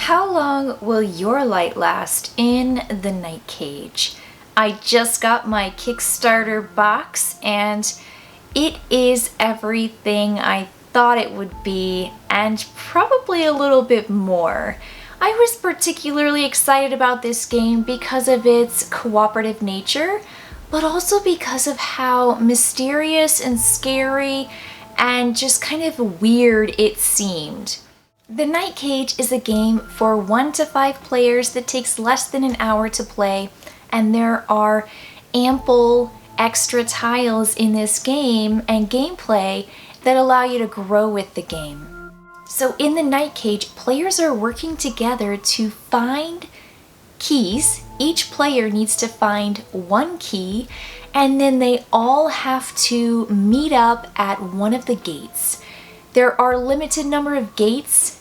How long will your light last in the night cage? I just got my Kickstarter box and it is everything I thought it would be and probably a little bit more. I was particularly excited about this game because of its cooperative nature, but also because of how mysterious and scary and just kind of weird it seemed. The Night Cage is a game for 1 to 5 players that takes less than an hour to play, and there are ample extra tiles in this game and gameplay that allow you to grow with the game. So in the Night Cage, players are working together to find keys. Each player needs to find one key, and then they all have to meet up at one of the gates. There are a limited number of gate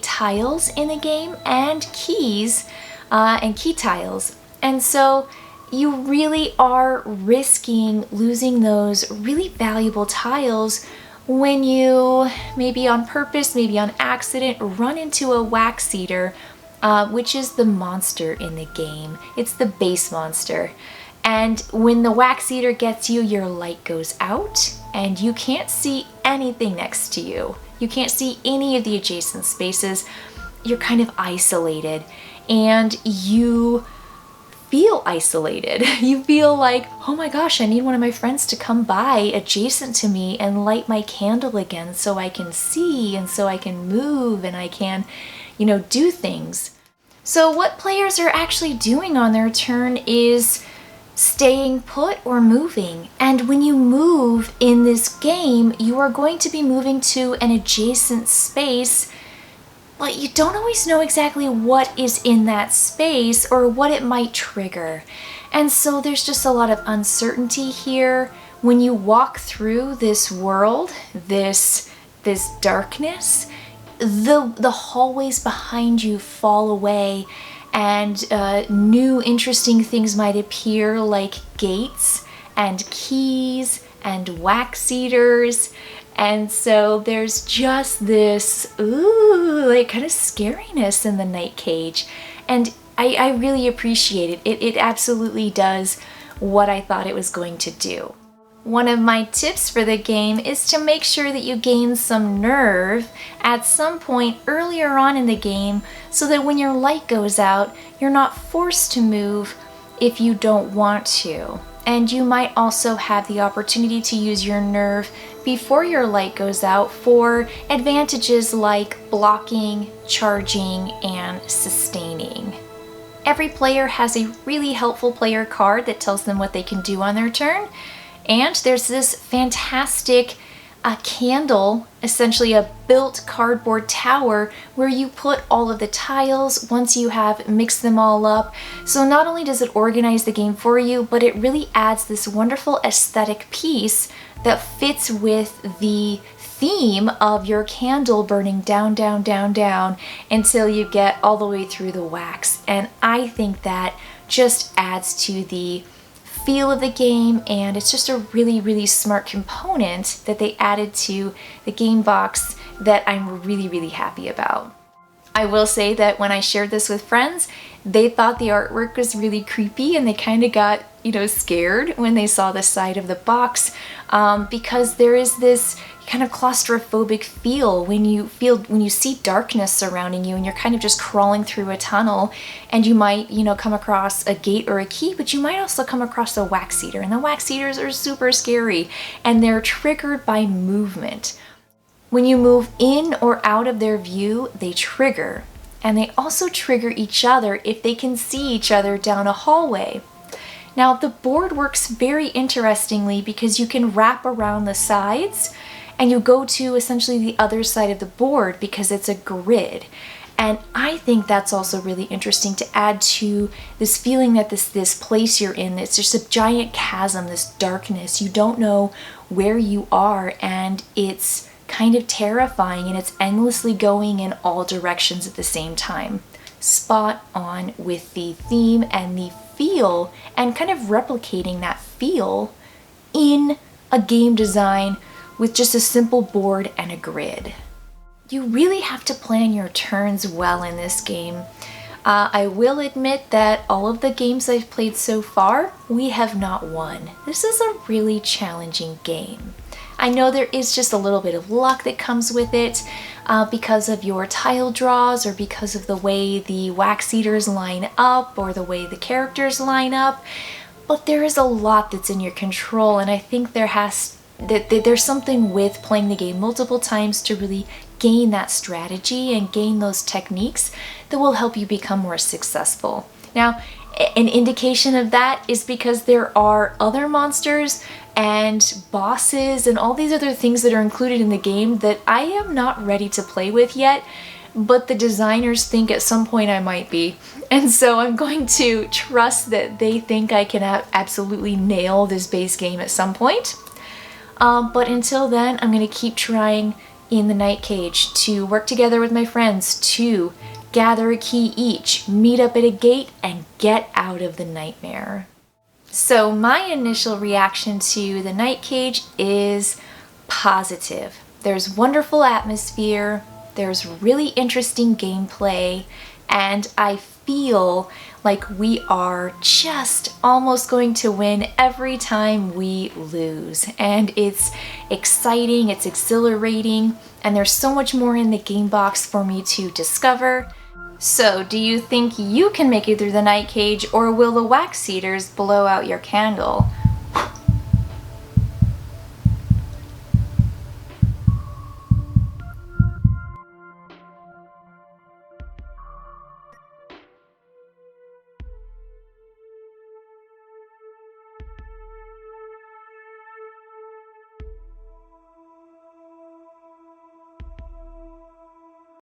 tiles in the game and keys and key tiles. And so you really are risking losing those really valuable tiles when you, maybe on purpose, maybe on accident, run into a wax eater, which is the monster in the game. It's the base monster. And when the wax eater gets you, your light goes out and you can't see anything next to you. You can't see any of the adjacent spaces. You're kind of isolated and you feel isolated. You feel like, oh my gosh, I need one of my friends to come by adjacent to me and light my candle again so I can see and so I can move and I can, do things. So what players are actually doing on their turn is staying put or moving. And when you move in this game, you are going to be moving to an adjacent space, but you don't always know exactly what is in that space or what it might trigger. And so there's just a lot of uncertainty here. When you walk through this world, this darkness, the hallways behind you fall away and new interesting things might appear, like gates and keys and wax eaters. And so there's just this kind of scariness in the Night Cage, and I really appreciate it. It absolutely does what I thought it was going to do. One of my tips for the game is to make sure that you gain some nerve at some point earlier on in the game so that when your light goes out, you're not forced to move if you don't want to. And you might also have the opportunity to use your nerve before your light goes out for advantages like blocking, charging, and sustaining. Every player has a really helpful player card that tells them what they can do on their turn. And there's this fantastic candle, essentially a built cardboard tower where you put all of the tiles once you have mixed them all up. So not only does it organize the game for you, but it really adds this wonderful aesthetic piece that fits with the theme of your candle burning down, down, down, down until you get all the way through the wax. And I think that just adds to the feel of the game, and it's just a really, really smart component that they added to the game box that I'm really, really happy about. I will say that when I shared this with friends, they thought the artwork was really creepy and they kind of got, scared when they saw the side of the box because there is this kind of claustrophobic feel when you see darkness surrounding you and you're kind of just crawling through a tunnel, and you might, come across a gate or a key, but you might also come across a wax eater, and the wax eaters are super scary and they're triggered by movement. When you move in or out of their view, they trigger, and they also trigger each other if they can see each other down a hallway. Now, the board works very interestingly because you can wrap around the sides and you go to essentially the other side of the board because it's a grid. And I think that's also really interesting to add to this feeling that this place you're in, it's just a giant chasm, this darkness. You don't know where you are, and it's kind of terrifying, and it's endlessly going in all directions at the same time. Spot on with the theme and the feel, and kind of replicating that feel in a game design with just a simple board and a grid. You really have to plan your turns well in this game. I will admit that all of the games I've played so far, we have not won. This is a really challenging game. I know there is just a little bit of luck that comes with it because of your tile draws or because of the way the wax eaters line up or the way the characters line up, but there is a lot that's in your control, and I think there's something with playing the game multiple times to really gain that strategy and gain those techniques that will help you become more successful. Now, an indication of that is because there are other monsters and bosses and all these other things that are included in the game that I am not ready to play with yet, but the designers think at some point I might be. And so I'm going to trust that they think I can absolutely nail this base game at some point. But until then, I'm going to keep trying in the Night Cage to work together with my friends to gather a key each, meet up at a gate, and get out of the nightmare. So my initial reaction to the Night Cage is positive. There's wonderful atmosphere, there's really interesting gameplay, and I feel like we are just almost going to win every time we lose. And it's exciting, it's exhilarating, and there's so much more in the game box for me to discover. So, do you think you can make it through the Night Cage, or will the wax eaters blow out your candle?